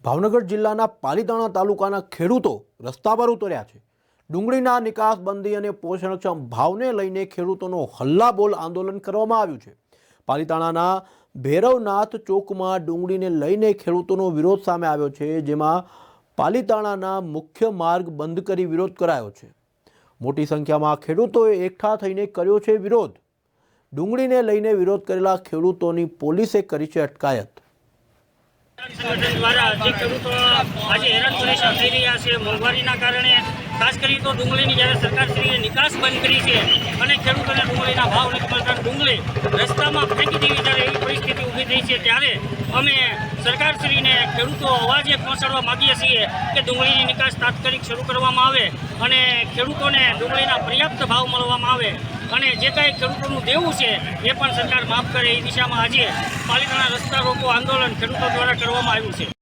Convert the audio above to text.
ભાવનગર જિલ્લાના પાલીતાણા તાલુકાના ખેડૂતો રસ્તા પર ઉતર્યા છે। ડુંગળીના નિકાસબંધી અને પોષણક્ષમ ભાવને લઈને ખેડૂતોનો હલ્લાબોલ આંદોલન કરવામાં આવ્યું છે। પાલીતાણાના ભૈરવનાથ ચોકમાં ડુંગળીને લઈને ખેડૂતોનો વિરોધ સામે આવ્યો છે, જેમાં પાલીતાણાના મુખ્ય માર્ગ બંધ કરી વિરોધ કરાયો છે। મોટી સંખ્યામાં ખેડૂતોએ એકઠા થઈને કર્યો છે વિરોધ। ડુંગળીને લઈને વિરોધ કરેલા ખેડૂતોની પોલીસે કરી છે અટકાયત। संगठन द्वारा जे खेडूतो आज हैरान परेशान थई रह्या छे मोंघवारीना कारणे, खास करी तो डुंगळीनी ज्यारे सरकारश्रीए निकास बंद करी छे अने खेडूतोने डुंगळीना भाव નથી મળતા, डुंगળી રસ્તામાં ફેંકી દેવી જ્યારે એવી પરિસ્થિતિ ઊભી થઈ છે, ત્યારે અમે સરકારશ્રીને ખેડૂતો અવાજ પહોંચાડવા માંગીએ છીએ કે ડુંગળીની નિકાસ તાત્કાલિક શરૂ કરવામાં આવે અને ખેડૂતોને ડુંગળીના પર્યાપ્ત ભાવ મળવામાં આવે અને જે કાંઈ ખેડૂતોનું દેવું છે એ પણ સરકાર માફ કરે એ દિશામાં આજે પાલિતાણા રસ્તા રોકો આંદોલન ખેડૂતો દ્વારા કરવામાં આવ્યું છે।